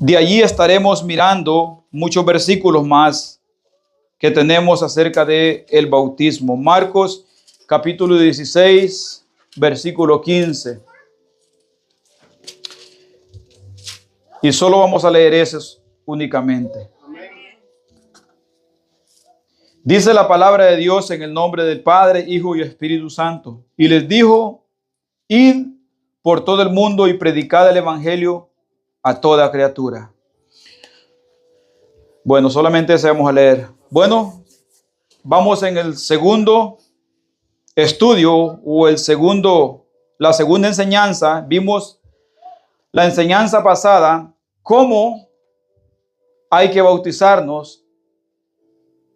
De allí estaremos mirando muchos versículos más que tenemos acerca de el bautismo. Marcos capítulo 16, versículo 15. Y solo vamos a leer esos únicamente. Dice la palabra de Dios en el nombre del Padre, Hijo y Espíritu Santo. Y les dijo, id por todo el mundo y predicad el evangelio a toda criatura. Bueno, solamente ese vamos a leer. Bueno, vamos en el segundo estudio o la segunda enseñanza. Vimos la enseñanza pasada, cómo hay que bautizarnos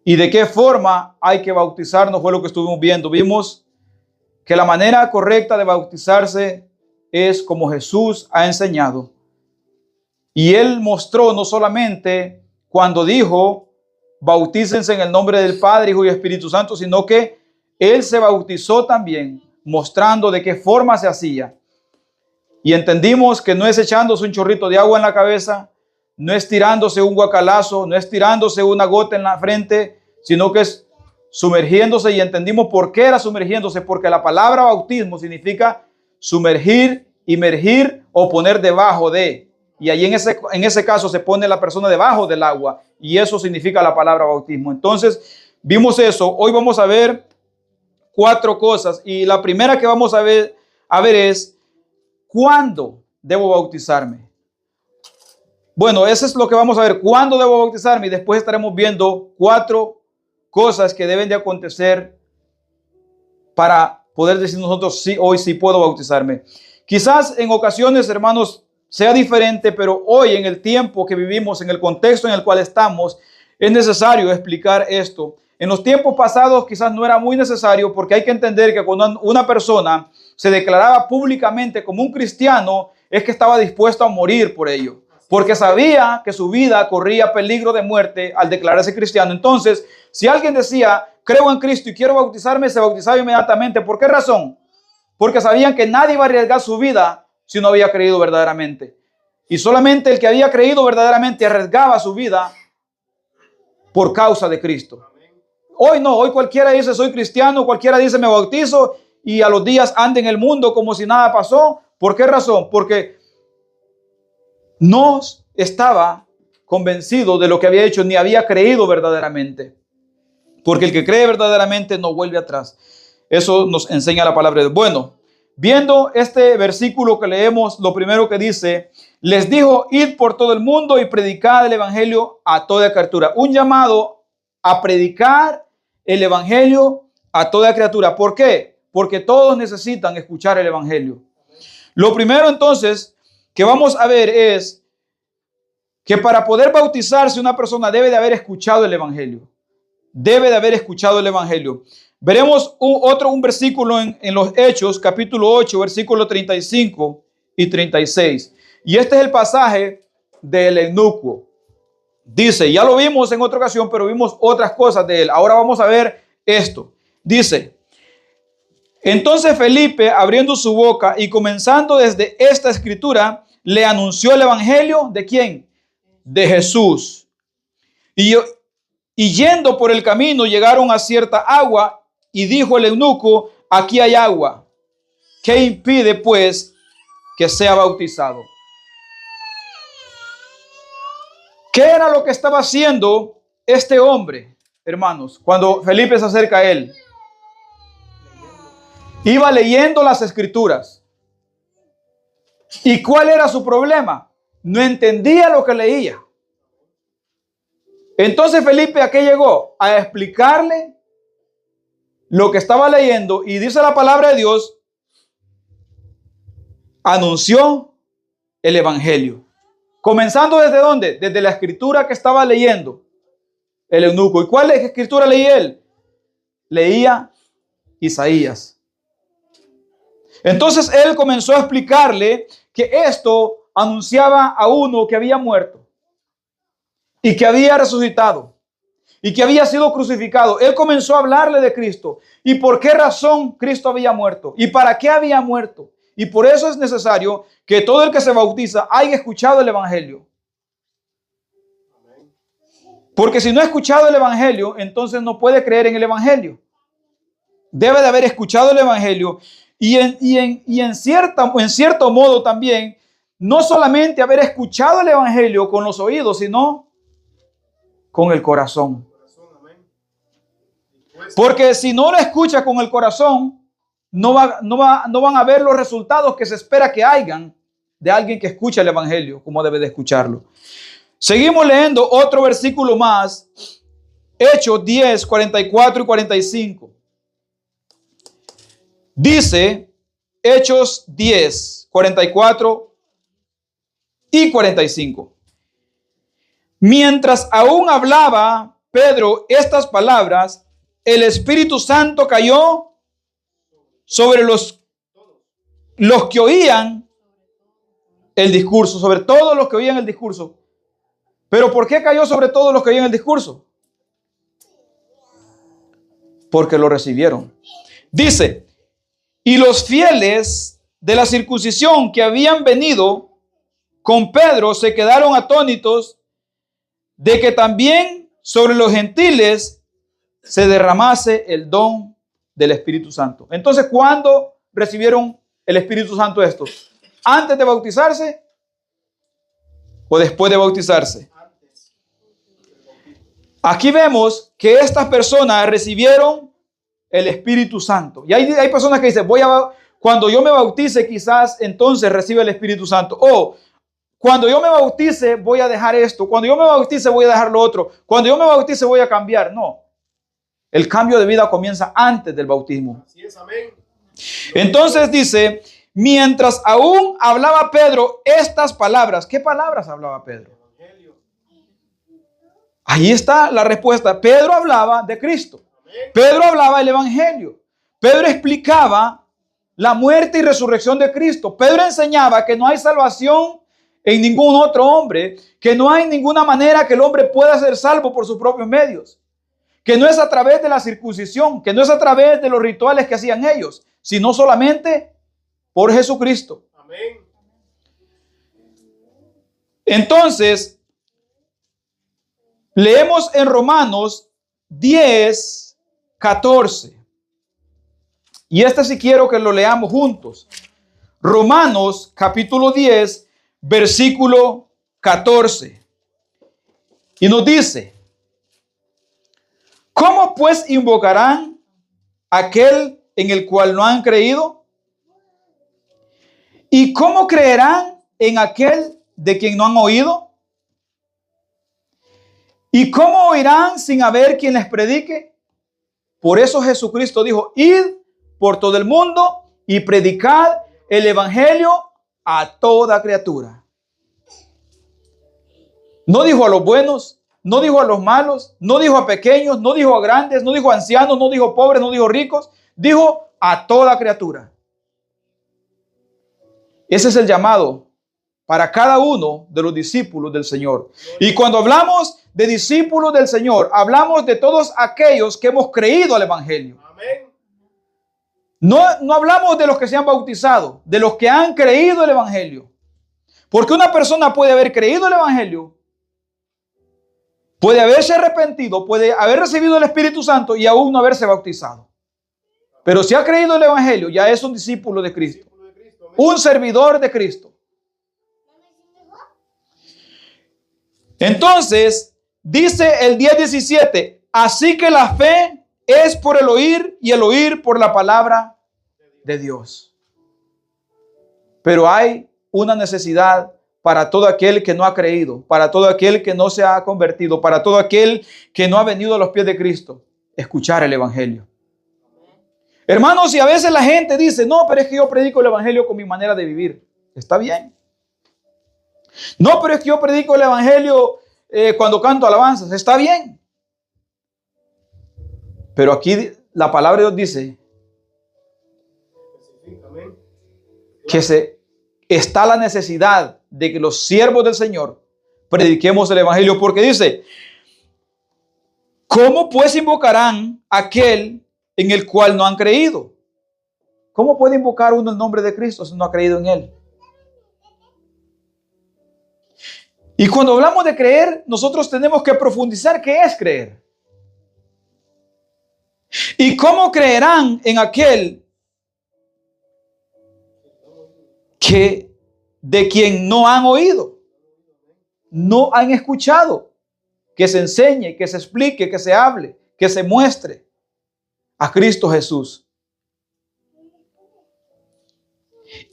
y de qué forma hay que bautizarnos, fue lo que estuvimos viendo. Vimos que la manera correcta de bautizarse es como Jesús ha enseñado. Y Él mostró no solamente cuando dijo, bautícense en el nombre del Padre, Hijo y Espíritu Santo, sino que Él se bautizó también, mostrando de qué forma se hacía. Y entendimos que no es echándose un chorrito de agua en la cabeza, no es tirándose un guacalazo, no es tirándose una gota en la frente, sino que es sumergiéndose. Y entendimos por qué era sumergiéndose, porque la palabra bautismo significa sumergir, inmergir o poner debajo de. Y allí en ese caso se pone la persona debajo del agua, y eso significa la palabra bautismo. Entonces, vimos eso. Hoy vamos a ver 4 cosas, y la primera que vamos a ver es, ¿cuándo debo bautizarme? Bueno, eso es lo que vamos a ver. ¿Cuándo debo bautizarme? Y después estaremos viendo 4 cosas que deben de acontecer para poder decir nosotros, sí, hoy sí puedo bautizarme. Quizás en ocasiones, hermanos, sea diferente, pero hoy en el tiempo que vivimos, en el contexto en el cual estamos, es necesario explicar esto. En los tiempos pasados quizás no era muy necesario, porque hay que entender que cuando una persona se declaraba públicamente como un cristiano, es que estaba dispuesto a morir por ello, porque sabía que su vida corría peligro de muerte al declararse cristiano. Entonces, si alguien decía, creo en Cristo y quiero bautizarme, se bautizaba inmediatamente. ¿Por qué razón? Porque sabían que nadie iba a arriesgar su vida si no había creído verdaderamente. Y solamente el que había creído verdaderamente arriesgaba su vida por causa de Cristo. Hoy no, hoy cualquiera dice soy cristiano, cualquiera dice me bautizo y a los días anda en el mundo como si nada pasó. ¿Por qué razón? Porque no estaba convencido de lo que había hecho, ni había creído verdaderamente. Porque el que cree verdaderamente no vuelve atrás. Eso nos enseña la palabra de Dios. Bueno, viendo este versículo que leemos, lo primero que dice, les dijo, id por todo el mundo y predicad el evangelio a toda criatura. Un llamado a predicar el evangelio a toda criatura. ¿Por qué? Porque todos necesitan escuchar el evangelio. Lo primero entonces que vamos a ver es que para poder bautizarse una persona debe de haber escuchado el evangelio. Debe de haber escuchado el evangelio. Veremos un versículo en los Hechos, capítulo 8, versículo 35 y 36. Y este es el pasaje del eunuco. Dice, ya lo vimos en otra ocasión, pero vimos otras cosas de él. Ahora vamos a ver esto. Dice, entonces Felipe, abriendo su boca y comenzando desde esta escritura, le anunció el evangelio ¿de quién? De Jesús. Y yendo por el camino llegaron a cierta agua y dijo el eunuco, aquí hay agua. ¿Qué impide pues que sea bautizado? ¿Qué era lo que estaba haciendo este hombre, hermanos, cuando Felipe se acerca a él? Iba leyendo las escrituras. ¿Y cuál era su problema? No entendía lo que leía. Entonces Felipe, ¿a qué llegó? A explicarle lo que estaba leyendo, y dice la palabra de Dios, anunció el evangelio. Comenzando ¿desde dónde? Desde la escritura que estaba leyendo el eunuco. ¿Y cuál escritura leía él? Leía Isaías. Entonces él comenzó a explicarle que esto anunciaba a uno que había muerto y que había resucitado y que había sido crucificado. Él comenzó a hablarle de Cristo y por qué razón Cristo había muerto y para qué había muerto. Y por eso es necesario que todo el que se bautiza haya escuchado el evangelio. Porque si no ha escuchado el Evangelio, entonces no puede creer en el Evangelio. Debe de haber escuchado el Evangelio y en cierto modo también, no solamente haber escuchado el Evangelio con los oídos, sino con el corazón. Porque si no lo escucha con el corazón, no van a ver los resultados que se espera que hayan de alguien que escucha el Evangelio como debe de escucharlo. Seguimos leyendo otro versículo más, Hechos 10, 44 y 45. Dice, Hechos 10, 44 y 45. Mientras aún hablaba Pedro estas palabras, el Espíritu Santo cayó sobre los que oían el discurso, sobre todos los que oían el discurso. ¿Pero por qué cayó sobre todos los que oían el discurso? Porque lo recibieron. Dice, y los fieles de la circuncisión que habían venido con Pedro se quedaron atónitos de que también sobre los gentiles se derramase el don del Espíritu Santo. Entonces, ¿cuándo recibieron el Espíritu Santo estos? ¿Antes de bautizarse o después de bautizarse? Aquí vemos que estas personas recibieron el Espíritu Santo. Y hay personas que dicen, cuando yo me bautice, quizás entonces reciba el Espíritu Santo. O cuando yo me bautice, voy a dejar esto. Cuando yo me bautice, voy a dejar lo otro. Cuando yo me bautice, voy a cambiar. No. El cambio de vida comienza antes del bautismo. Así es, amén. Entonces dice, mientras aún hablaba Pedro estas palabras. ¿Qué palabras hablaba Pedro? Ahí está la respuesta. Pedro hablaba de Cristo. Pedro hablaba del Evangelio. Pedro explicaba la muerte y resurrección de Cristo. Pedro enseñaba que no hay salvación en ningún otro hombre, que no hay ninguna manera que el hombre pueda ser salvo por sus propios medios, que no es a través de la circuncisión, que no es a través de los rituales que hacían ellos, sino solamente por Jesucristo. Amén. Entonces, leemos en Romanos 10, 14. Y sí quiero que lo leamos juntos. Romanos capítulo 10, versículo 14. Y nos dice, ¿cómo pues invocarán aquel en el cual no han creído? ¿Y cómo creerán en aquel de quien no han oído? ¿Y cómo oirán sin haber quien les predique? Por eso Jesucristo dijo, id por todo el mundo y predicad el evangelio a toda criatura. No dijo a los buenos, no dijo a los malos, no dijo a pequeños, no dijo a grandes, no dijo a ancianos, no dijo pobres, no dijo ricos, dijo a toda criatura. Ese es el llamado para cada uno de los discípulos del Señor. Y cuando hablamos de discípulos del Señor, hablamos de todos aquellos que hemos creído al evangelio. Amén. No hablamos de los que se han bautizado, de los que han creído el evangelio. Porque una persona puede haber creído el evangelio, puede haberse arrepentido, puede haber recibido el Espíritu Santo y aún no haberse bautizado. Pero si ha creído el evangelio, ya es un discípulo de Cristo, un servidor de Cristo. Entonces, dice el 10:17, así que la fe es por el oír y el oír por la palabra de Dios. Pero hay una necesidad para todo aquel que no ha creído, para todo aquel que no se ha convertido, para todo aquel que no ha venido a los pies de Cristo, escuchar el evangelio. Hermanos, y a veces la gente dice, no, pero es que yo predico el evangelio con mi manera de vivir. Está bien. No, pero es que yo predico el evangelio cuando canto alabanzas. Está bien. Pero aquí la palabra de Dios dice que está la necesidad de que los siervos del Señor prediquemos el evangelio, porque dice, ¿cómo pues invocarán aquel en el cual no han creído? ¿Cómo puede invocar uno el nombre de Cristo si no ha creído en él? Y cuando hablamos de creer, nosotros tenemos que profundizar qué es creer. ¿Y cómo creerán en aquel que de quien no han oído, no han escuchado, que se enseñe, que se explique, que se hable, que se muestre a Cristo Jesús?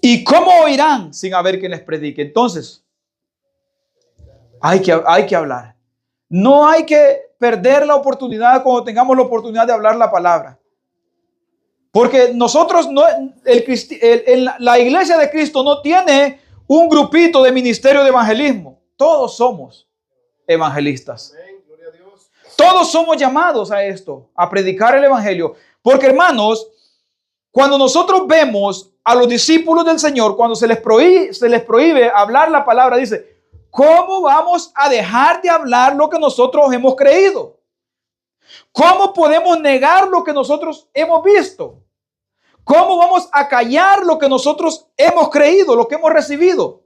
¿Y cómo oirán sin haber quien les predique? Entonces, hay que hablar. No hay que perder la oportunidad cuando tengamos la oportunidad de hablar la palabra. Porque nosotros, la iglesia de Cristo no tiene un grupito de ministerio de evangelismo. Todos somos evangelistas. Todos somos llamados a esto, a predicar el evangelio. Porque, hermanos, cuando nosotros vemos a los discípulos del Señor, cuando se les prohíbe hablar la palabra, dice, ¿cómo vamos a dejar de hablar lo que nosotros hemos creído? ¿Cómo podemos negar lo que nosotros hemos visto? ¿Cómo vamos a callar lo que nosotros hemos creído, lo que hemos recibido?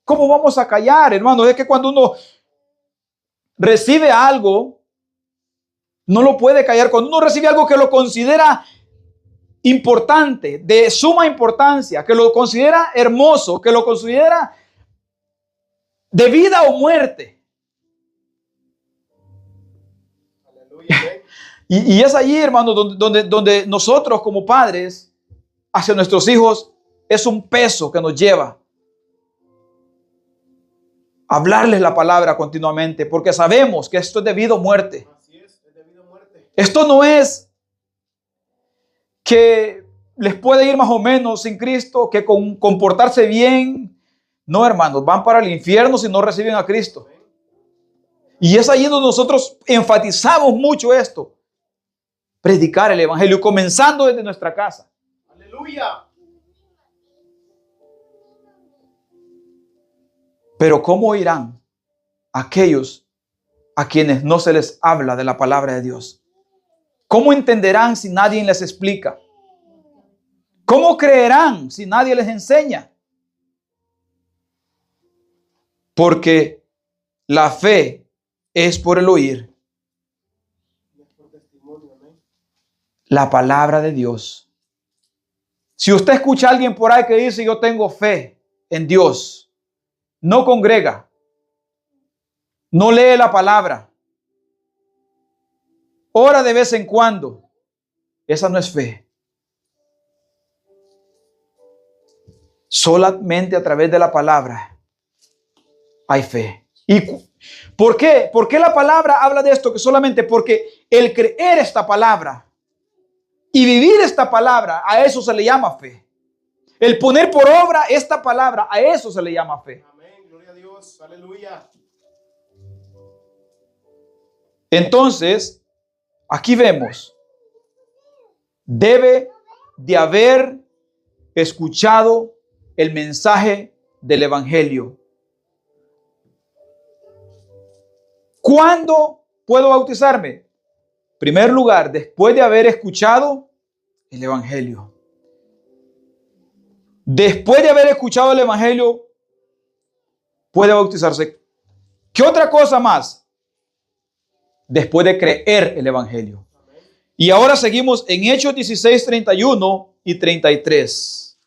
¿Cómo vamos a callar, hermano? Es que cuando uno recibe algo, no lo puede callar. Cuando uno recibe algo que lo considera importante, de suma importancia, que lo considera hermoso, que lo considera de vida o muerte. Y es allí, hermano, donde nosotros como padres, hacia nuestros hijos, es un peso que nos lleva a hablarles la palabra continuamente, porque sabemos que esto es de vida o muerte. Así es de vida o muerte. Esto no es que les puede ir más o menos sin Cristo, que con comportarse bien. No, hermanos, van para el infierno si no reciben a Cristo. Y es allí donde nosotros enfatizamos mucho esto. Predicar el evangelio, comenzando desde nuestra casa. Aleluya. Pero ¿cómo oirán aquellos a quienes no se les habla de la palabra de Dios? ¿Cómo entenderán si nadie les explica? ¿Cómo creerán si nadie les enseña? Porque la fe es por el oír la palabra de Dios. Si usted escucha a alguien por ahí que dice yo tengo fe en Dios, no congrega, no lee la palabra, ora de vez en cuando, esa no es fe. Solamente a través de la palabra hay fe. ¿Y por qué? ¿Por qué la palabra habla de esto? Que solamente porque el creer esta palabra y vivir esta palabra, a eso se le llama fe. El poner por obra esta palabra, a eso se le llama fe. Amén, gloria a Dios, aleluya. Entonces, aquí vemos, debe de haber escuchado el mensaje del evangelio. ¿Cuándo puedo bautizarme? En primer lugar, después de haber escuchado el evangelio. Después de haber escuchado el evangelio, puede bautizarse. ¿Qué otra cosa más? Después de creer el evangelio. Y ahora seguimos en Hechos 16, 31 y 33.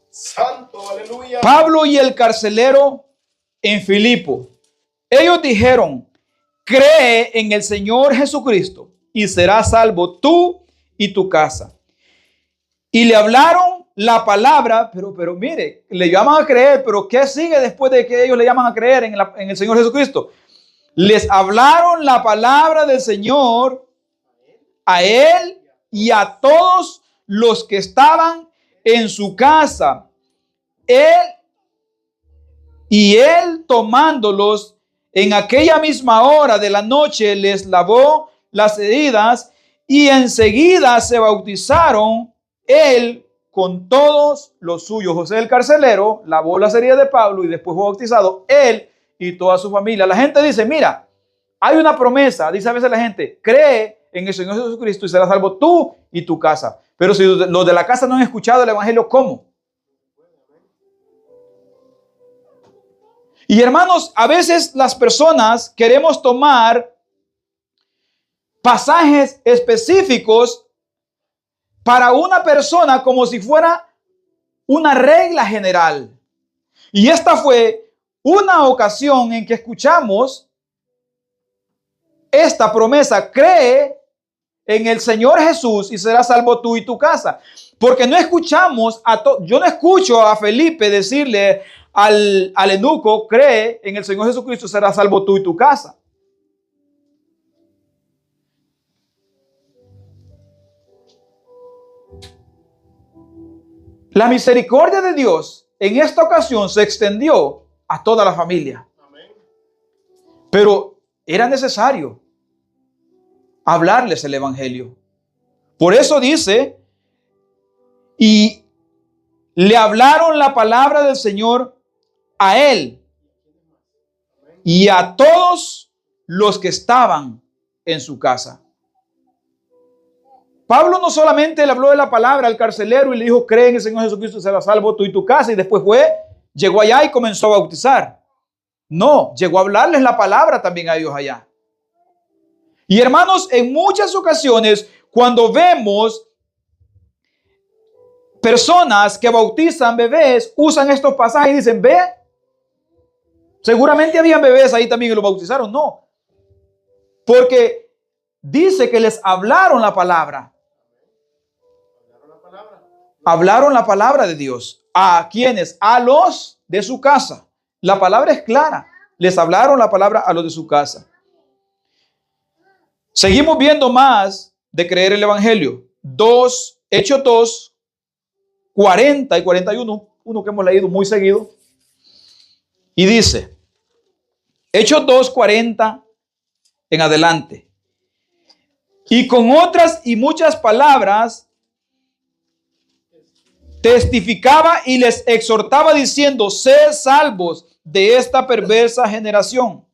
Santo, aleluya. Pablo y el carcelero en Filipo. Ellos dijeron, cree en el Señor Jesucristo y serás salvo tú y tu casa. Y le hablaron la palabra, pero mire, le llaman a creer, pero ¿qué sigue después de que ellos le llaman a creer en el Señor Jesucristo? Les hablaron la palabra del Señor a él y a todos los que estaban en su casa. Él tomándolos en aquella misma hora de la noche, les lavó las heridas y enseguida se bautizaron él con todos los suyos. José el carcelero lavó las heridas de Pablo y después fue bautizado él y toda su familia. La gente dice, mira, hay una promesa, dice a veces la gente, cree en el Señor Jesucristo y serás salvo tú y tu casa. Pero si los de la casa no han escuchado el evangelio, ¿cómo? Y hermanos, a veces las personas queremos tomar pasajes específicos para una persona como si fuera una regla general. Y esta fue una ocasión en que escuchamos esta promesa: cree en el Señor Jesús y serás salvo tú y tu casa. Porque no escuchamos yo no escucho a Felipe decirle al eunuco: cree en el Señor Jesucristo y serás salvo tú y tu casa. La misericordia de Dios en esta ocasión se extendió a toda la familia. Amén. Pero era necesario hablarles el evangelio. Por eso dice: y le hablaron la palabra del Señor a él y a todos los que estaban en su casa. Pablo no solamente le habló de la palabra al carcelero y le dijo: cree en el Señor Jesucristo y serás salvo tú y tu casa, y después llegó allá y comenzó a bautizar. No, llegó a hablarles la palabra también a ellos allá. Y hermanos, en muchas ocasiones, cuando vemos personas que bautizan bebés, usan estos pasajes y dicen: ve, seguramente habían bebés ahí también y los bautizaron. No, porque dice que les hablaron la palabra. Hablaron la palabra de Dios. ¿A quiénes? A los de su casa. La palabra es clara. Les hablaron la palabra a los de su casa. Seguimos viendo más de creer el evangelio. Hechos 2, 40 y 41, uno que hemos leído muy seguido. Y dice, Hechos 2, 40 en adelante: y con otras y muchas palabras testificaba y les exhortaba diciendo: sed salvos de esta perversa generación.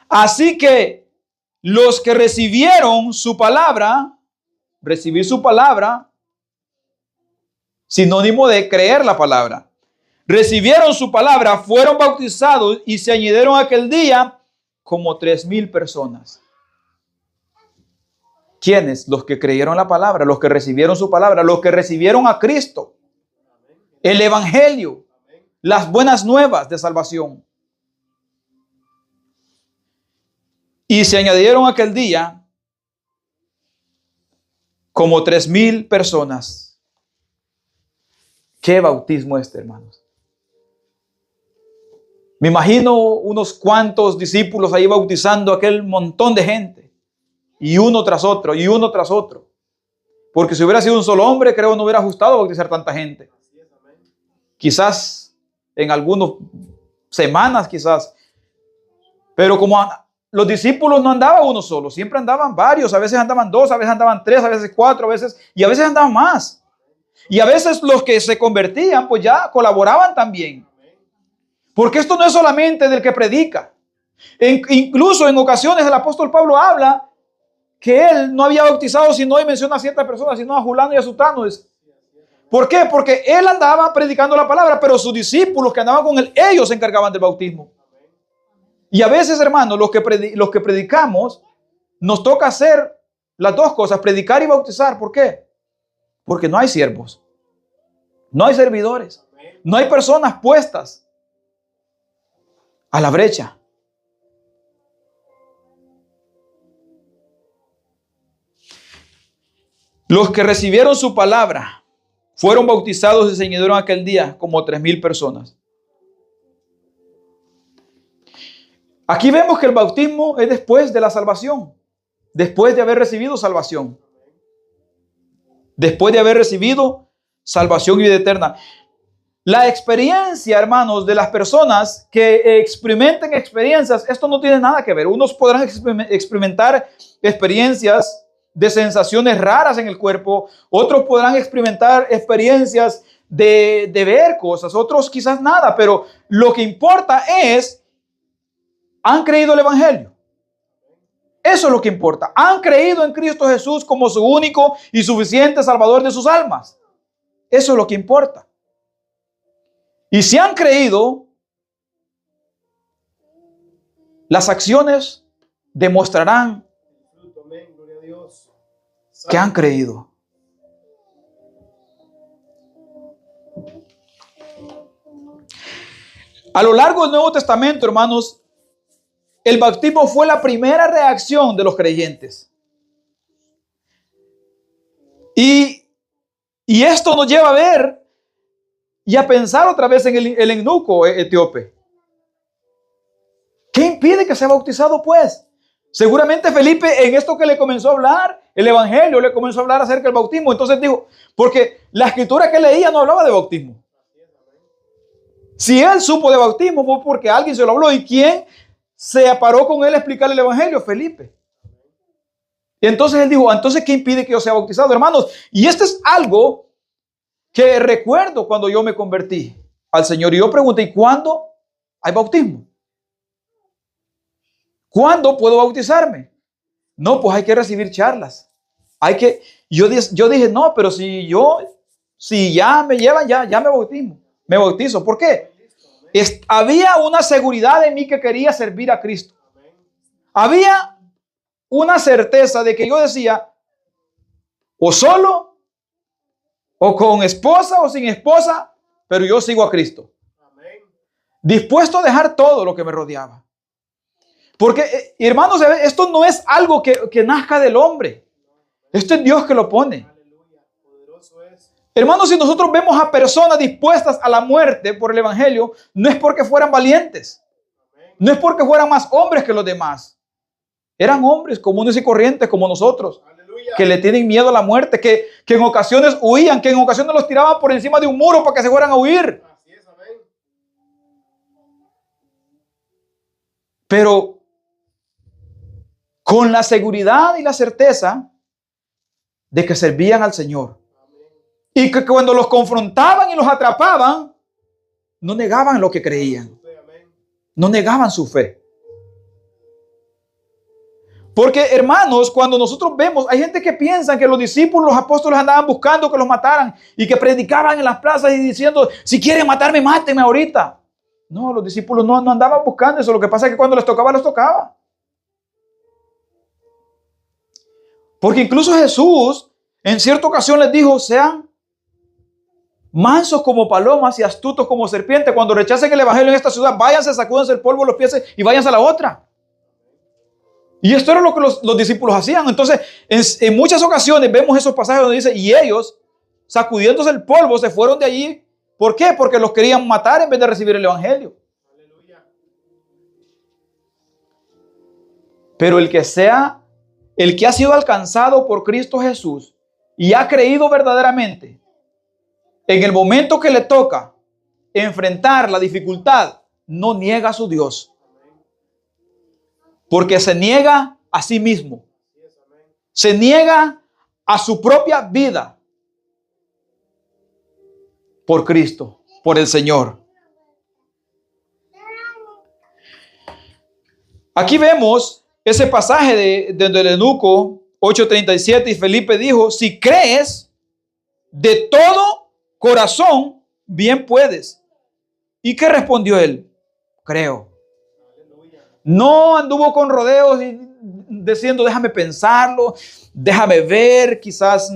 Así que los que recibieron su palabra, recibir su palabra, sinónimo de creer la palabra, recibieron su palabra, fueron bautizados y se añadieron aquel día como 3,000 personas. ¿Quiénes? Los que creyeron la palabra, los que recibieron su palabra, los que recibieron a Cristo, el evangelio, las buenas nuevas de salvación. Y se añadieron aquel día como 3,000 personas. ¿Qué bautismo hermanos? Me imagino unos cuantos discípulos ahí bautizando a aquel montón de gente. Y uno tras otro, y uno tras otro. Porque si hubiera sido un solo hombre, creo no hubiera ajustado bautizar tanta gente. Quizás en algunas semanas, quizás. Pero como los discípulos no andaban uno solo, siempre andaban varios. A veces andaban 2, a veces andaban 3, a veces 4, y a veces andaban más. Y a veces los que se convertían, pues ya colaboraban también. Porque esto no es solamente del que predica. Incluso en ocasiones el apóstol Pablo habla que él no había bautizado sino, y menciona a ciertas personas, sino a Julano y a Sutano. ¿Por qué? Porque él andaba predicando la palabra, pero sus discípulos que andaban con él, ellos se encargaban del bautismo. Y a veces, hermanos, los que predicamos, nos toca hacer las dos cosas, predicar y bautizar. ¿Por qué? Porque no hay siervos, no hay servidores, no hay personas puestas a la brecha. Los que recibieron su palabra fueron bautizados y se añadieron aquel día como 3,000 personas. Aquí vemos que el bautismo es después de la salvación, después de haber recibido salvación. Después de haber recibido salvación y vida eterna. La experiencia, hermanos, de las personas que experimenten experiencias, esto no tiene nada que ver. Unos podrán experimentar experiencias de sensaciones raras en el cuerpo, otros podrán experimentar experiencias de ver cosas, otros quizás nada, pero lo que importa es, ¿han creído el evangelio? Eso es lo que importa. ¿Han creído en Cristo Jesús como su único y suficiente Salvador de sus almas? Eso es lo que importa. Y si han creído, las acciones demostrarán Fruto, amén. Gloria a Dios. que han creído. A lo largo del Nuevo Testamento, hermanos, el bautismo fue la primera reacción de los creyentes. Y esto nos lleva a ver y a pensar otra vez en el eunuco etíope. ¿Qué impide que sea bautizado, pues? Seguramente Felipe, en esto que le comenzó a hablar, el evangelio le comenzó a hablar acerca del bautismo. Entonces dijo, porque la escritura que leía no hablaba de bautismo. Si él supo de bautismo fue porque alguien se lo habló. ¿Y quién se paró con él a explicarle el evangelio? Felipe. Y entonces él dijo, entonces ¿qué impide que yo sea bautizado, hermanos? Y esto es algo que recuerdo cuando yo me convertí al Señor. Y yo pregunté, ¿y cuándo hay bautismo? ¿Cuándo puedo bautizarme? No, pues hay que recibir charlas. Yo dije, no, pero si ya me llevan, ya me bautizo. ¿Por qué? Había una seguridad en mí que quería servir a Cristo. Había una certeza de que yo decía, o solo, o con esposa, o sin esposa, pero yo sigo a Cristo. Dispuesto a dejar todo lo que me rodeaba. Porque, hermanos, esto no es algo que nazca del hombre. Esto es Dios que lo pone. Hermanos, si nosotros vemos a personas dispuestas a la muerte por el evangelio, no es porque fueran valientes. No es porque fueran más hombres que los demás. Eran hombres comunes y corrientes como nosotros. Que le tienen miedo a la muerte, que en ocasiones huían, que en ocasiones los tiraban por encima de un muro para que se fueran a huir. Pero con la seguridad y la certeza de que servían al Señor. Y que cuando los confrontaban y los atrapaban, no negaban lo que creían. No negaban su fe. Porque, hermanos, cuando nosotros vemos, hay gente que piensa que los discípulos, los apóstoles andaban buscando que los mataran y que predicaban en las plazas y diciendo, si quieren matarme, mátenme ahorita. No, los discípulos no andaban buscando eso. Lo que pasa es que cuando les tocaba, les tocaba. Porque incluso Jesús en cierta ocasión les dijo, sean mansos como palomas y astutos como serpientes. Cuando rechacen el evangelio en esta ciudad, váyanse, sacúdense el polvo de los pies y váyanse a la otra. Y esto era lo que los discípulos hacían. Entonces, en muchas ocasiones vemos esos pasajes donde dice, y ellos, sacudiéndose el polvo, se fueron de allí. ¿Por qué? Porque los querían matar en vez de recibir el evangelio. Aleluya. Pero el que ha sido alcanzado por Cristo Jesús y ha creído verdaderamente, en el momento que le toca enfrentar la dificultad, no niega a su Dios. Porque se niega a sí mismo. Se niega a su propia vida. Por Cristo, por el Señor. Aquí vemos ese pasaje del eunuco 8:37 y Felipe dijo, si crees de todo corazón, bien puedes. ¿Y qué respondió él? Creo. No anduvo con rodeos y diciendo, déjame pensarlo, déjame ver, quizás,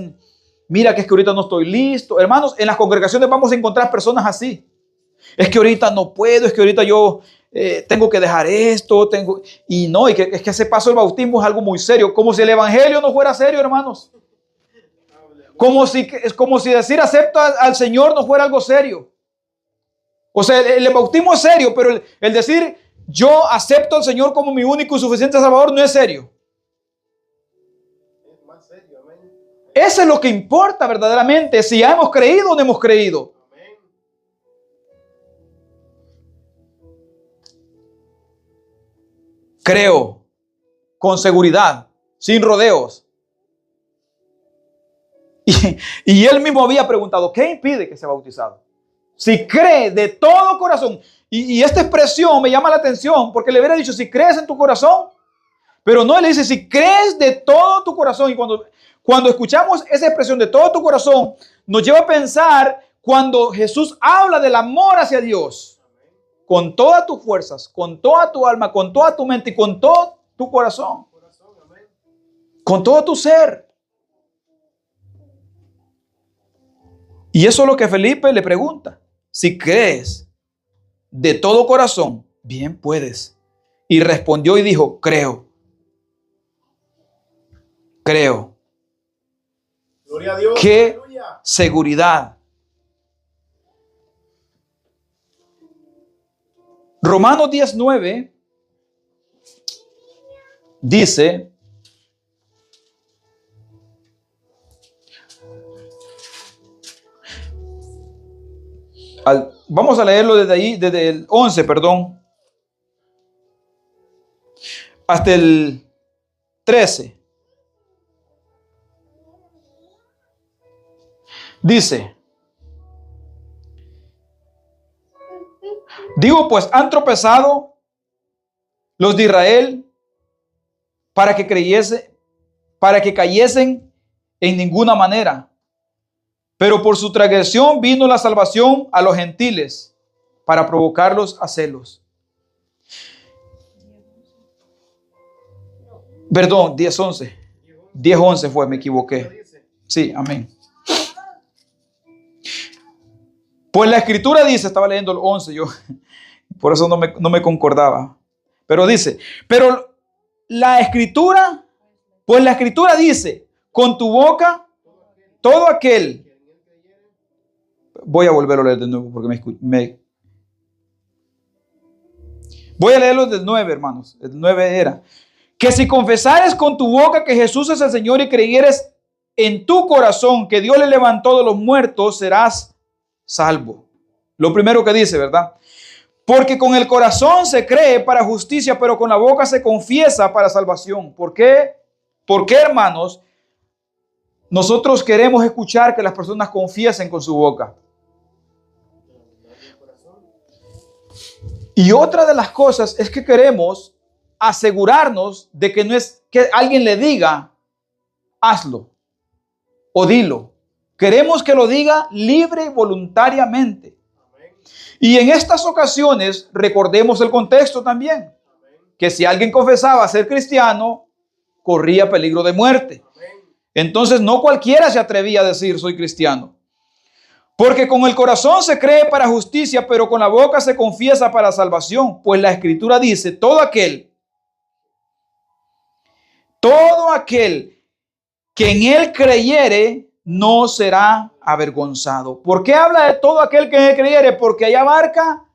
mira que es que ahorita no estoy listo. Hermanos, en las congregaciones vamos a encontrar personas así. Es que ahorita no puedo, es que ahorita yo tengo que dejar esto, y que es que ese paso del bautismo es algo muy serio, como si el evangelio no fuera serio, hermanos. Como si decir acepto al Señor no fuera algo serio. O sea, el bautismo es serio, pero el decir yo acepto al Señor como mi único y suficiente Salvador no es serio. Es más serio, amén. Eso es lo que importa verdaderamente, si ya hemos creído o no hemos creído. Amén. Creo con seguridad, sin rodeos. Y él mismo había preguntado, ¿qué impide que sea bautizado? Si cree de todo corazón. Y esta expresión me llama la atención porque le hubiera dicho, si crees en tu corazón. Pero no, él dice, si crees de todo tu corazón. Y cuando escuchamos esa expresión de todo tu corazón, nos lleva a pensar cuando Jesús habla del amor hacia Dios. con todas tus fuerzas, con toda tu alma, con toda tu mente y con todo tu corazón. Con todo tu ser. Y eso es lo que Felipe le pregunta. Si crees de todo corazón, bien puedes. Y respondió y dijo, creo. Creo. Gloria a Dios. Qué Aleluya. seguridad. Romanos 19 dice, vamos a leerlo desde ahí, desde el 11, perdón, hasta el 13. Dice, digo pues, han tropezado los de Israel para que cayesen en ninguna manera. Pero por su transgresión vino la salvación a los gentiles para provocarlos a celos. Perdón, 10:11. 10:11 fue, me equivoqué. Sí, amén. Pues la escritura dice, estaba leyendo el 11 yo, por eso no me concordaba. Pero dice, pero la escritura, pues la escritura dice, con tu boca, todo aquel. Voy a volverlo a leer de nuevo porque voy a leerlo del 9, hermanos. El 9 era, que si confesares con tu boca que Jesús es el Señor y creyeres en tu corazón que Dios le levantó de los muertos, serás salvo. Lo primero que dice, ¿verdad? Porque con el corazón se cree para justicia, pero con la boca se confiesa para salvación. ¿Por qué? ¿Por qué, hermanos? Nosotros queremos escuchar que las personas confiesen con su boca. Y otra de las cosas es que queremos asegurarnos de que no es que alguien le diga, hazlo o dilo. Queremos que lo diga libre y voluntariamente. Y en estas ocasiones, recordemos el contexto también, que si alguien confesaba ser cristiano, corría peligro de muerte. Entonces no cualquiera se atrevía a decir soy cristiano. Porque con el corazón se cree para justicia, pero con la boca se confiesa para salvación. Pues la escritura dice, todo aquel que en él creyere, no será avergonzado. ¿Por qué habla de todo aquel que en él creyere? Porque ahí abarca,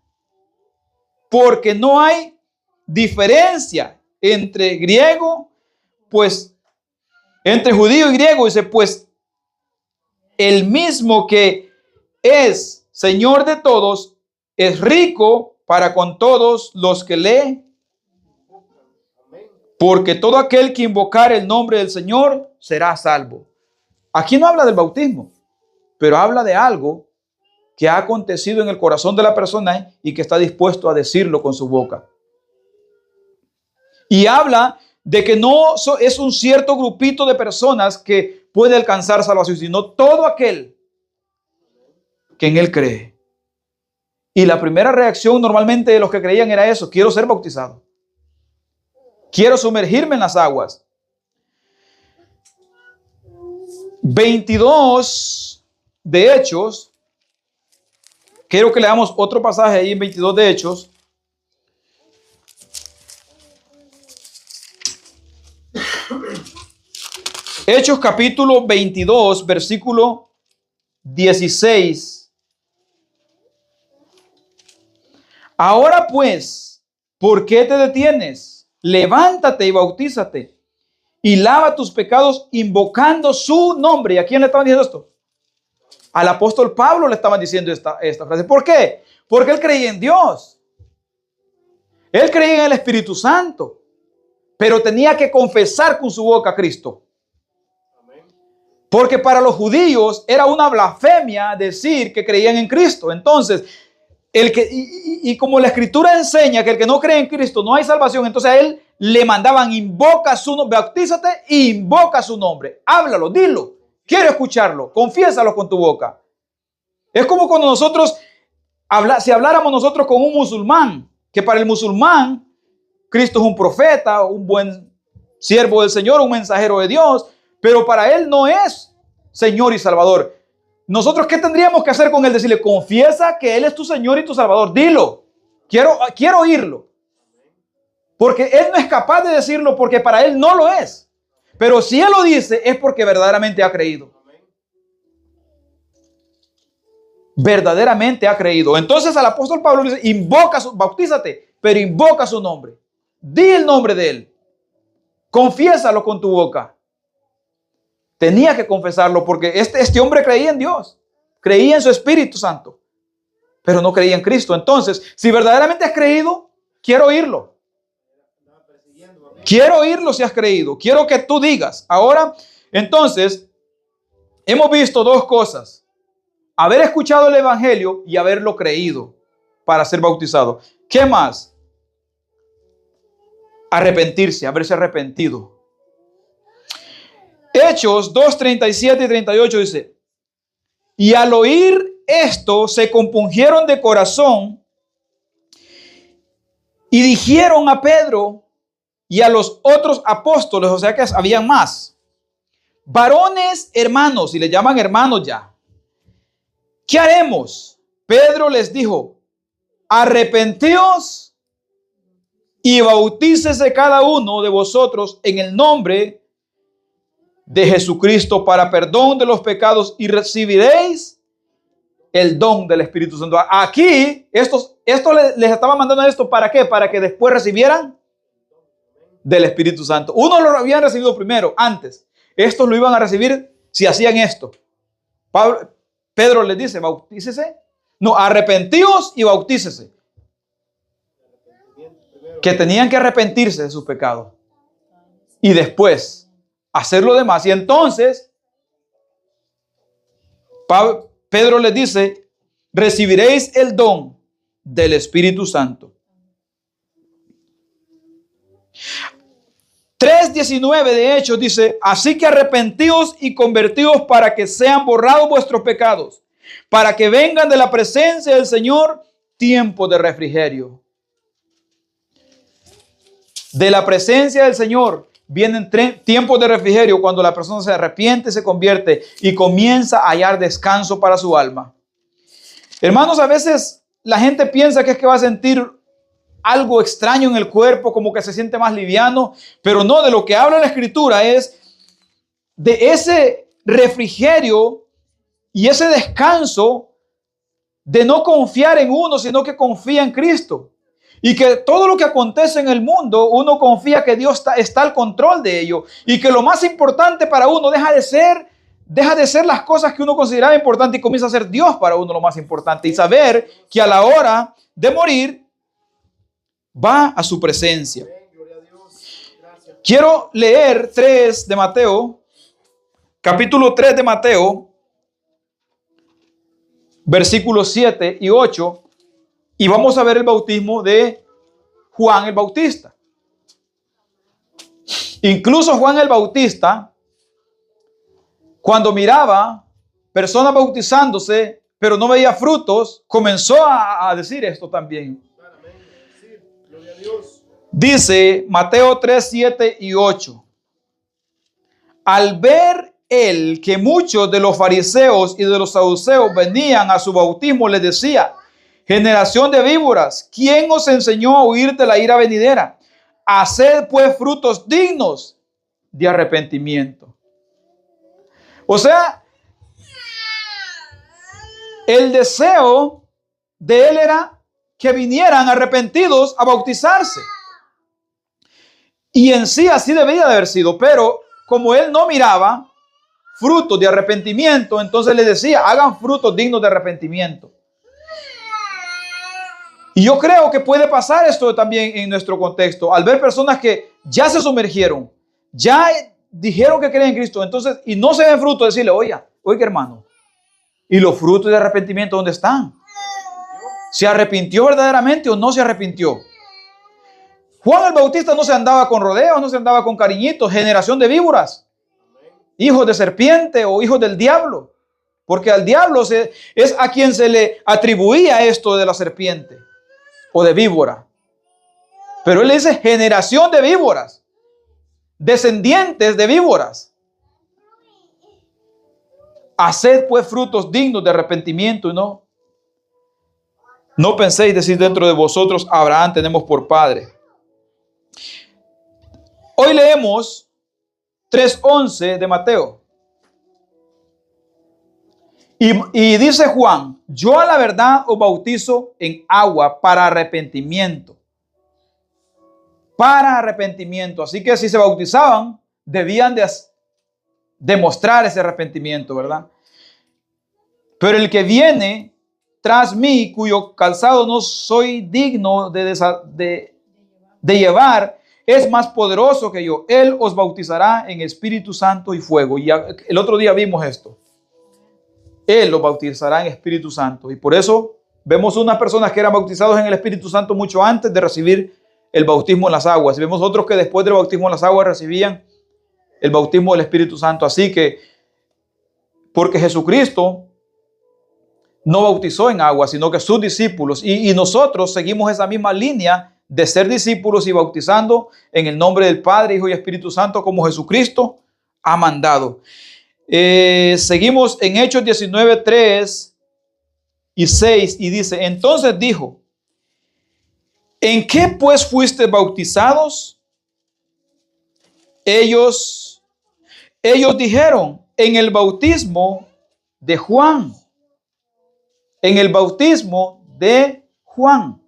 porque no hay diferencia entre griego, pues, entre judío y griego. Dice, pues, el mismo que es Señor de todos, es rico para con todos los que lee. Porque todo aquel que invocar el nombre del Señor será salvo. Aquí no habla del bautismo, pero habla de algo que ha acontecido en el corazón de la persona y que está dispuesto a decirlo con su boca. Y habla de que no es un cierto grupito de personas que puede alcanzar salvación, sino todo aquel que en él cree. Y la primera reacción normalmente de los que creían era eso: quiero ser bautizado. Quiero sumergirme en las aguas. 22 de Hechos. Quiero que leamos otro pasaje ahí en 22 de Hechos. Hechos capítulo 22, versículo 16. Ahora pues, ¿por qué te detienes? Levántate y bautízate y lava tus pecados invocando su nombre. ¿Y a quién le estaban diciendo esto? Al apóstol Pablo le estaban diciendo esta frase. ¿Por qué? Porque él creía en Dios. Él creía en el Espíritu Santo. Pero tenía que confesar con su boca a Cristo. Porque para los judíos era una blasfemia decir que creían en Cristo. Entonces, como la Escritura enseña que el que no cree en Cristo no hay salvación, entonces a él le mandaban, invoca su nombre, bautízate e invoca su nombre. Háblalo, dilo. Quiero escucharlo. Confiésalo con tu boca. Es como cuando nosotros Si habláramos nosotros con un musulmán, que para el musulmán Cristo es un profeta, un buen siervo del Señor, un mensajero de Dios, pero para él no es Señor y Salvador. Nosotros, ¿qué tendríamos que hacer con él? Decirle, confiesa que Él es tu Señor y tu Salvador. Dilo. Quiero oírlo. Porque Él no es capaz de decirlo porque para Él no lo es. Pero si Él lo dice es porque verdaderamente ha creído. Verdaderamente ha creído. Entonces al apóstol Pablo le dice, bautízate, pero invoca su nombre. Di el nombre de Él. Confiésalo con tu boca. Tenía que confesarlo porque este hombre creía en Dios, creía en su Espíritu Santo, pero no creía en Cristo. Entonces, si verdaderamente has creído, quiero oírlo. Quiero oírlo si has creído. Quiero que tú digas. Ahora, entonces, hemos visto dos cosas. Haber escuchado el Evangelio y haberlo creído para ser bautizado. ¿Qué más? Arrepentirse, haberse arrepentido. Hechos 2:37 y 38 dice, y al oír esto se compungieron de corazón y dijeron a Pedro y a los otros apóstoles, o sea que habían más, varones hermanos, y le llaman hermanos ya, ¿qué haremos? Pedro les dijo, arrepentíos y bautícese cada uno de vosotros en el nombre de Jesucristo para perdón de los pecados y recibiréis el don del Espíritu Santo. Aquí, esto les estaba mandando esto, ¿para qué? Para que después recibieran del Espíritu Santo. Unos lo habían recibido primero, antes. Estos lo iban a recibir si hacían esto. Pedro les dice, bautícese. No, arrepentíos y bautícese. Que tenían que arrepentirse de sus pecados. Y después hacer lo demás. Y entonces Pedro les dice, recibiréis el don del Espíritu Santo. 3:19 de Hechos dice, así que arrepentíos y convertíos para que sean borrados vuestros pecados, para que vengan de la presencia del Señor tiempo de refrigerio. De la presencia del Señor vienen tiempos de refrigerio cuando la persona se arrepiente, se convierte y comienza a hallar descanso para su alma. Hermanos, a veces la gente piensa que es que va a sentir algo extraño en el cuerpo, como que se siente más liviano, pero no, de lo que habla la Escritura es de ese refrigerio y ese descanso de no confiar en uno, sino que confía en Cristo. Y que todo lo que acontece en el mundo, uno confía que Dios está al control de ello. Y que lo más importante para uno deja de ser las cosas que uno consideraba importantes y comienza a ser Dios para uno lo más importante. Y saber que a la hora de morir va a su presencia. Quiero leer 3 de Mateo, capítulo 3 de Mateo, versículos 7 y 8. Y vamos a ver el bautismo de Juan el Bautista. Incluso Juan el Bautista, cuando miraba personas bautizándose, pero no veía frutos, comenzó a decir esto también. Dice Mateo 3, 7 y 8. Al ver él que muchos de los fariseos y de los saduceos venían a su bautismo, les decía, generación de víboras, ¿quién os enseñó a huir de la ira venidera? Haced pues frutos dignos de arrepentimiento. O sea, el deseo de él era que vinieran arrepentidos a bautizarse. Y en sí así debía de haber sido, pero como él no miraba frutos de arrepentimiento, entonces le decía, hagan frutos dignos de arrepentimiento. Y yo creo que puede pasar esto también en nuestro contexto, al ver personas que ya se sumergieron, ya dijeron que creen en Cristo, entonces, y no se ven frutos, decirle, oiga hermano, ¿y los frutos de arrepentimiento dónde están? ¿Se arrepintió verdaderamente o no se arrepintió? Juan el Bautista no se andaba con rodeos, no se andaba con cariñitos, generación de víboras, hijos de serpiente o hijos del diablo. porque al diablo es a quien se le atribuía esto de la serpiente o de víbora. Pero él dice generación de víboras, descendientes de víboras. Haced pues frutos dignos de arrepentimiento y no penséis decir dentro de vosotros, Abraham tenemos por padre. Hoy leemos 3:11 de Mateo. Y dice Juan, yo a la verdad os bautizo en agua para arrepentimiento. Para arrepentimiento. Así que si se bautizaban, debían de demostrar ese arrepentimiento, ¿verdad? Pero el que viene tras mí, cuyo calzado no soy digno de llevar, es más poderoso que yo. Él os bautizará en Espíritu Santo y fuego. Y el otro día vimos esto. Él los bautizará en Espíritu Santo. Y por eso vemos unas personas que eran bautizados en el Espíritu Santo mucho antes de recibir el bautismo en las aguas. Y vemos otros que después del bautismo en las aguas recibían el bautismo del Espíritu Santo. Así que, porque Jesucristo no bautizó en agua, sino que sus discípulos. Y nosotros seguimos esa misma línea de ser discípulos y bautizando en el nombre del Padre, Hijo y Espíritu Santo, como Jesucristo ha mandado. Seguimos en Hechos 19:3 y 6 y dice, entonces dijo, ¿en qué pues fuiste bautizados? Ellos dijeron, en el bautismo de Juan. En el bautismo de Juan.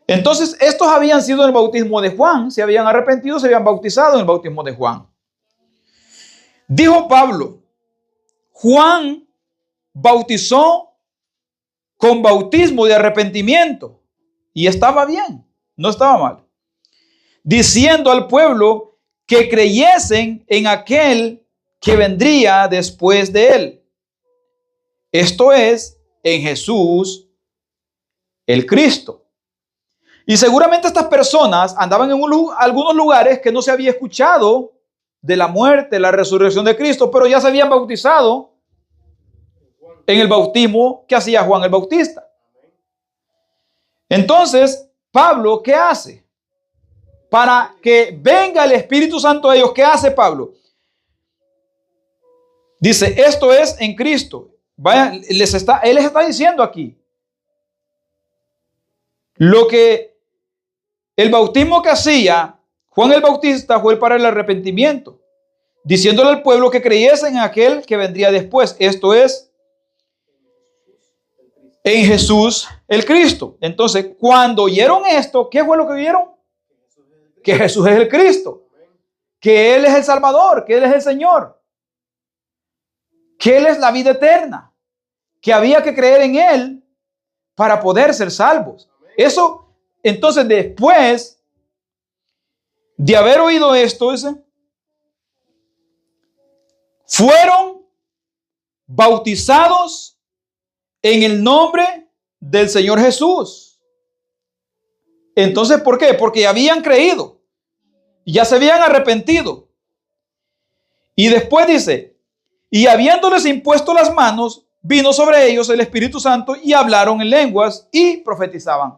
Entonces, estos habían sido en el bautismo de Juan, se habían arrepentido, se habían bautizado en el bautismo de Juan. Dijo Pablo, Juan bautizó con bautismo de arrepentimiento y estaba bien, no estaba mal, diciendo al pueblo que creyesen en aquel que vendría después de él. Esto es, en Jesús, el Cristo. Y seguramente estas personas andaban en algunos lugares que no se había escuchado de la muerte, la resurrección de Cristo, pero ya se habían bautizado en el bautismo que hacía Juan el Bautista. Entonces, Pablo, ¿qué hace? Para que venga el Espíritu Santo a ellos, ¿qué hace Pablo? Dice, esto es en Cristo. Vaya, él les está diciendo aquí lo que el bautismo que hacía Juan el Bautista fue para el arrepentimiento, diciéndole al pueblo que creyesen en aquel que vendría después. Esto es, en Jesús el Cristo. Entonces, cuando oyeron esto, ¿qué fue lo que oyeron? Que Jesús es el Cristo, que Él es el Salvador, que Él es el Señor, que Él es la vida eterna, que había que creer en Él para poder ser salvos. Eso, entonces, después de haber oído esto, fueron bautizados en el nombre del Señor Jesús. Entonces, ¿por qué? Porque ya habían creído, ya se habían arrepentido. Y después dice, y habiéndoles impuesto las manos, vino sobre ellos el Espíritu Santo y hablaron en lenguas y profetizaban.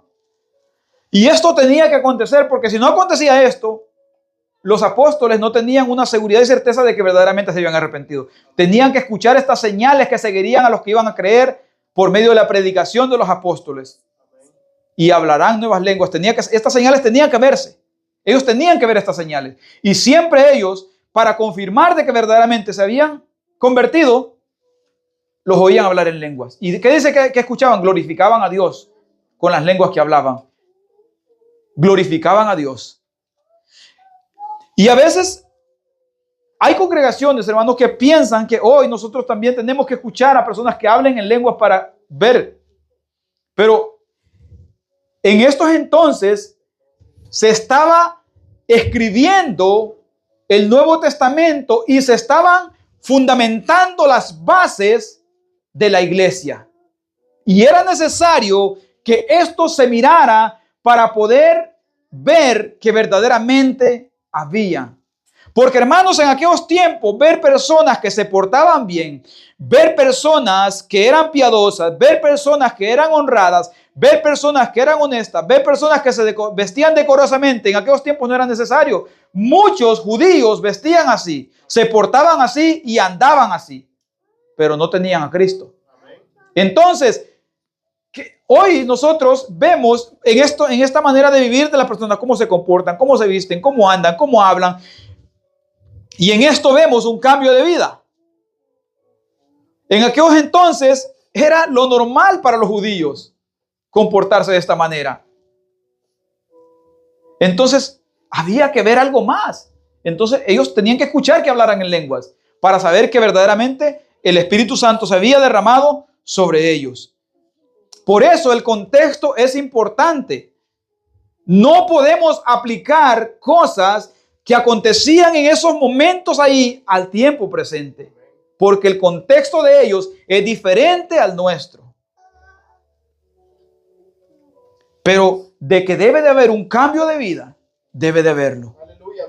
Y esto tenía que acontecer, porque si no acontecía esto, los apóstoles no tenían una seguridad y certeza de que verdaderamente se habían arrepentido. Tenían que escuchar estas señales que seguirían a los que iban a creer por medio de la predicación de los apóstoles. Y hablarán nuevas lenguas. Estas señales tenían que verse. Ellos tenían que ver estas señales. Y siempre ellos, para confirmar de que verdaderamente se habían convertido, los oían hablar en lenguas. ¿Y qué dice que escuchaban? Glorificaban a Dios con las lenguas que hablaban. Glorificaban a Dios. Y a veces hay congregaciones, hermanos, que piensan que hoy nosotros también tenemos que escuchar a personas que hablen en lenguas para ver. Pero en estos entonces se estaba escribiendo el Nuevo Testamento y se estaban fundamentando las bases de la iglesia. Y era necesario que esto se mirara para poder ver que verdaderamente había. Porque, hermanos, en aquellos tiempos, ver personas que se portaban bien, ver personas que eran piadosas, ver personas que eran honradas, ver personas que eran honestas, ver personas que se vestían decorosamente, en aquellos tiempos no era necesario. Muchos judíos vestían así, se portaban así y andaban así, pero no tenían a Cristo. Entonces, hoy nosotros vemos en esta manera de vivir de las personas, cómo se comportan, cómo se visten, cómo andan, cómo hablan. Y en esto vemos un cambio de vida. En aquellos entonces era lo normal para los judíos comportarse de esta manera. Entonces había que ver algo más. Entonces ellos tenían que escuchar que hablaran en lenguas para saber que verdaderamente el Espíritu Santo se había derramado sobre ellos. Por eso el contexto es importante. No podemos aplicar cosas que acontecían en esos momentos ahí al tiempo presente, porque el contexto de ellos es diferente al nuestro. Pero de que debe de haber un cambio de vida, debe de haberlo.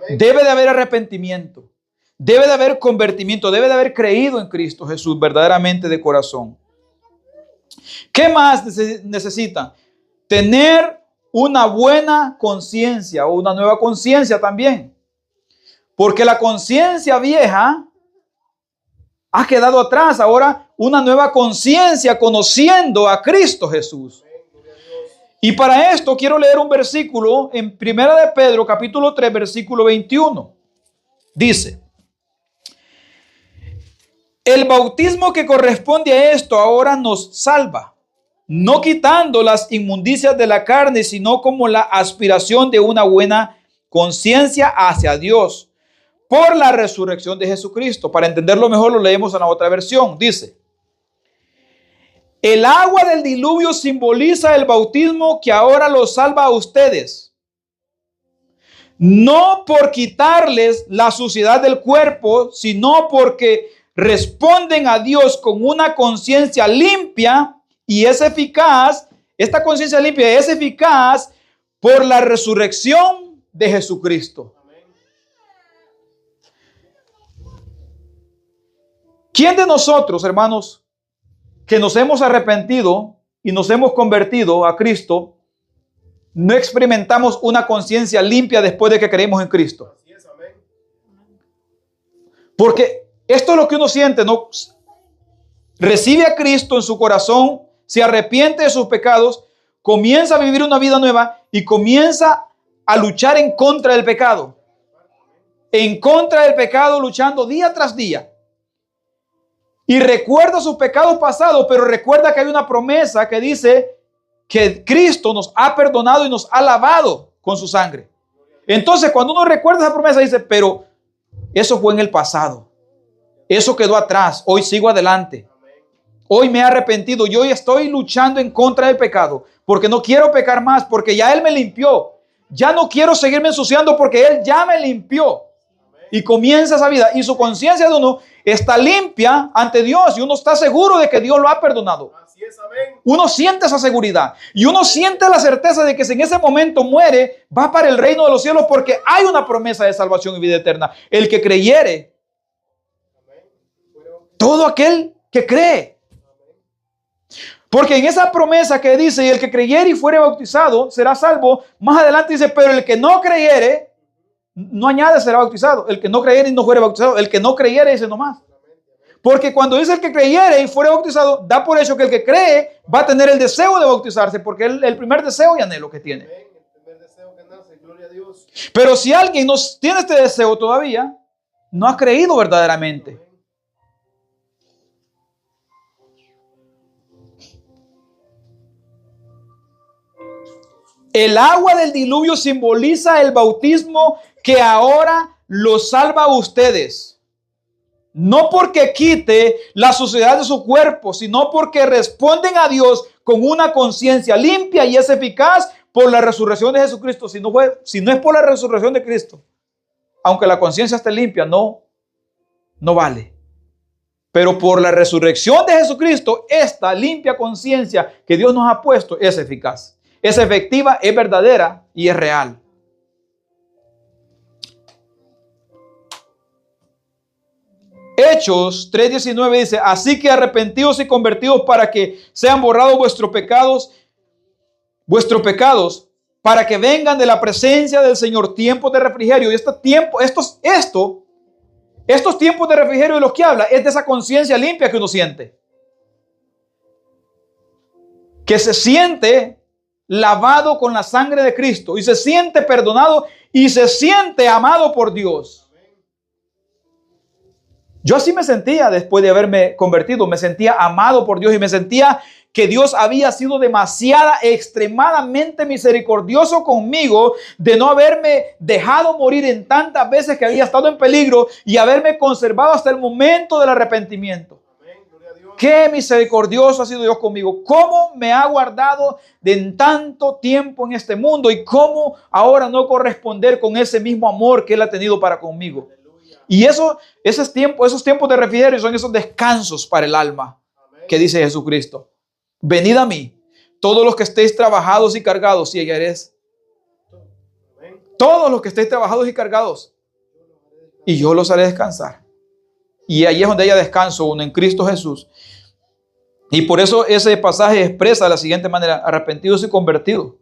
Debe de haber arrepentimiento, debe de haber convertimiento, debe de haber creído en Cristo Jesús verdaderamente de corazón. ¿Qué más necesitan? Tener una buena conciencia o una nueva conciencia también. Porque la conciencia vieja ha quedado atrás. Ahora una nueva conciencia conociendo a Cristo Jesús. Y para esto quiero leer un versículo en 1 de Pedro, capítulo 3, versículo 21. Dice: el bautismo que corresponde a esto ahora nos salva, no quitando las inmundicias de la carne, sino como la aspiración de una buena conciencia hacia Dios, por la resurrección de Jesucristo. Para entenderlo mejor lo leemos en la otra versión. Dice: el agua del diluvio simboliza el bautismo que ahora los salva a ustedes, no por quitarles la suciedad del cuerpo, sino porque responden a Dios con una conciencia limpia y es eficaz. Esta conciencia limpia es eficaz por la resurrección de Jesucristo. ¿Quién de nosotros, hermanos, que nos hemos arrepentido y nos hemos convertido a Cristo, no experimentamos una conciencia limpia después de que creemos en Cristo? Porque esto es lo que uno siente, ¿no? Recibe a Cristo en su corazón, se arrepiente de sus pecados, comienza a vivir una vida nueva y comienza a luchar en contra del pecado. En contra del pecado, luchando día tras día. Y recuerda sus pecados pasados, pero recuerda que hay una promesa que dice que Cristo nos ha perdonado y nos ha lavado con su sangre. Entonces, cuando uno recuerda esa promesa, dice, pero eso fue en el pasado. Eso quedó atrás. Hoy sigo adelante. Hoy me he arrepentido y hoy estoy luchando en contra del pecado, porque no quiero pecar más, porque ya Él me limpió. Ya no quiero seguirme ensuciando porque Él ya me limpió. Y comienza esa vida y su conciencia de uno está limpia ante Dios y uno está seguro de que Dios lo ha perdonado. Así es, amén. Uno siente esa seguridad y uno siente la certeza de que si en ese momento muere, va para el reino de los cielos, porque hay una promesa de salvación y vida eterna. El que creyere, todo aquel que cree. Porque en esa promesa que dice, y el que creyere y fuere bautizado será salvo, más adelante dice, pero el que no creyere, no añade será bautizado. El que no creyere y no fuere bautizado. El que no creyere dice nomás. Porque cuando dice el que creyere y fuere bautizado, da por hecho que el que cree va a tener el deseo de bautizarse, porque es el primer deseo y anhelo que tiene. Pero si alguien no tiene este deseo todavía, no ha creído verdaderamente. El agua del diluvio simboliza el bautismo que ahora los salva a ustedes. No porque quite la suciedad de su cuerpo, sino porque responden a Dios con una conciencia limpia y es eficaz por la resurrección de Jesucristo. Si no es por la resurrección de Cristo, aunque la conciencia esté limpia, no vale. Pero por la resurrección de Jesucristo, esta limpia conciencia que Dios nos ha puesto es eficaz. Es efectiva, es verdadera y es real. Hechos 3:19 dice, así que arrepentidos y convertidos para que sean borrados vuestros pecados, para que vengan de la presencia del Señor tiempos de refrigerio. Y estos tiempos de refrigerio de los que habla es de esa conciencia limpia que uno siente. Que se siente lavado con la sangre de Cristo y se siente perdonado y se siente amado por Dios. Yo así me sentía después de haberme convertido, me sentía amado por Dios y me sentía que Dios había sido extremadamente misericordioso conmigo de no haberme dejado morir en tantas veces que había estado en peligro y haberme conservado hasta el momento del arrepentimiento. Qué misericordioso ha sido Dios conmigo. Cómo me ha guardado de tanto tiempo en este mundo y cómo ahora no corresponder con ese mismo amor que Él ha tenido para conmigo. Y esos tiempos de refrigerio son esos descansos para el alma que dice Jesucristo. Venid a mí, todos los que estéis trabajados y cargados, y hallaréis. Todos los que estéis trabajados y cargados, y yo los haré descansar. Y ahí es donde haya descanso uno en Cristo Jesús. Y por eso ese pasaje expresa de la siguiente manera: arrepentidos y convertidos,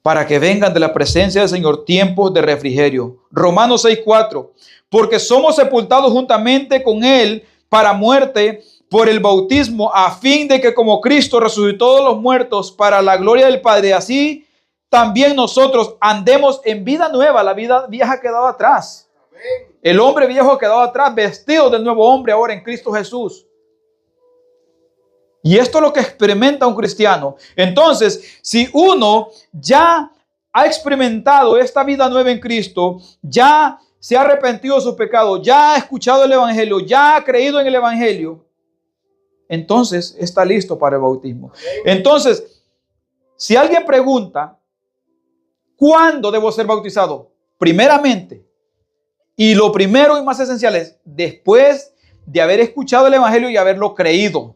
para que vengan de la presencia del Señor tiempos de refrigerio. Romanos 6:4, porque somos sepultados juntamente con Él para muerte por el bautismo, a fin de que como Cristo resucitó de los muertos para la gloria del Padre, así también nosotros andemos en vida nueva. La vida vieja ha quedado atrás. El hombre viejo ha quedado atrás, vestido del nuevo hombre ahora en Cristo Jesús. Y esto es lo que experimenta un cristiano. Entonces, si uno ya ha experimentado esta vida nueva en Cristo, ya se ha arrepentido de sus pecados, ya ha escuchado el Evangelio, ya ha creído en el Evangelio, entonces está listo para el bautismo. Entonces, si alguien pregunta, ¿cuándo debo ser bautizado? Primeramente, y lo primero y más esencial es después de haber escuchado el Evangelio y haberlo creído.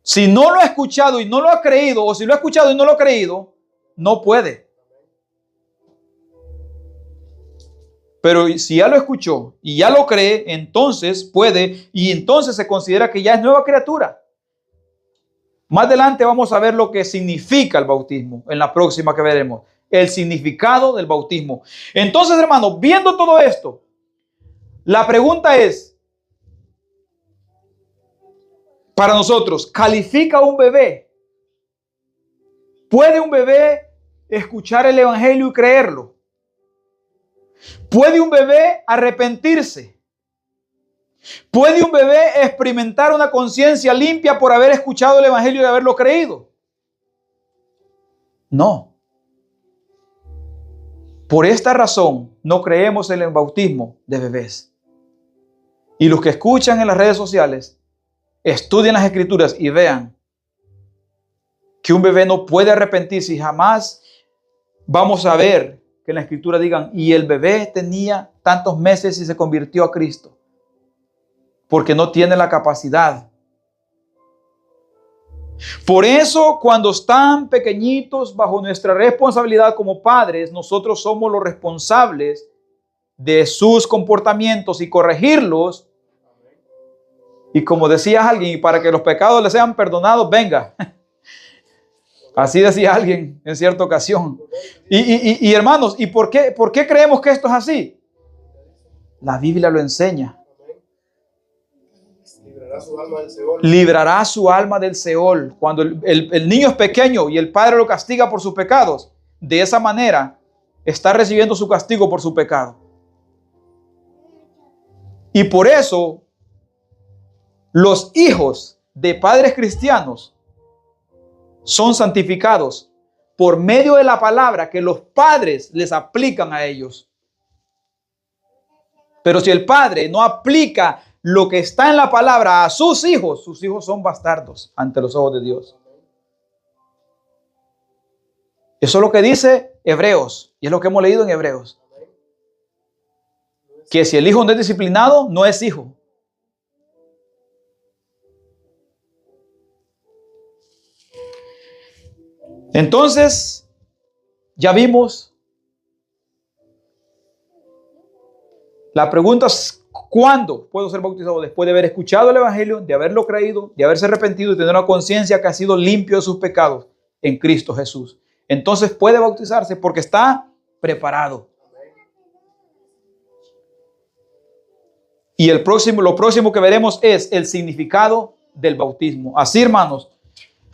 Si no lo ha escuchado y no lo ha creído, o si lo ha escuchado y no lo ha creído, no puede. Pero si ya lo escuchó y ya lo cree, entonces puede, y entonces se considera que ya es nueva criatura. Más adelante vamos a ver lo que significa el bautismo, en la próxima que veremos, el significado del bautismo. Entonces, hermanos, viendo todo esto, la pregunta es, para nosotros, ¿califica un bebé? ¿Puede un bebé escuchar el Evangelio y creerlo? ¿Puede un bebé arrepentirse? ¿Puede un bebé experimentar una conciencia limpia por haber escuchado el Evangelio y haberlo creído? No. Por esta razón no creemos en el bautismo de bebés. Y los que escuchan en las redes sociales, estudien las Escrituras y vean que un bebé no puede arrepentirse, y jamás vamos a ver que en la Escritura digan, y el bebé tenía tantos meses y se convirtió a Cristo, porque no tiene la capacidad. Por eso, cuando están pequeñitos, bajo nuestra responsabilidad como padres, nosotros somos los responsables de sus comportamientos y corregirlos. Y como decía alguien, y para que los pecados les sean perdonados, venga. Así decía alguien en cierta ocasión. Y hermanos, ¿y por qué creemos que esto es así? La Biblia lo enseña. Librará su alma del Seol. Librará su alma del Seol. Cuando el niño es pequeño y el padre lo castiga por sus pecados, de esa manera está recibiendo su castigo por su pecado. Y por eso los hijos de padres cristianos son santificados por medio de la palabra que los padres les aplican a ellos. Pero si el padre no aplica lo que está en la palabra a sus hijos son bastardos ante los ojos de Dios. Eso es lo que dice Hebreos, y es lo que hemos leído en Hebreos. Que si el hijo no es disciplinado, no es hijo. Entonces, ya vimos La pregunta es, ¿cuándo puedo ser bautizado? Después de haber escuchado el Evangelio, de haberlo creído, de haberse arrepentido y tener una conciencia que ha sido limpio de sus pecados en Cristo Jesús. Entonces puede bautizarse porque está preparado. Y lo próximo que veremos es el significado del bautismo. Así, hermanos,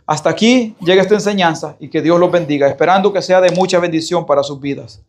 hasta aquí llega esta enseñanza y que Dios los bendiga, esperando que sea de mucha bendición para sus vidas.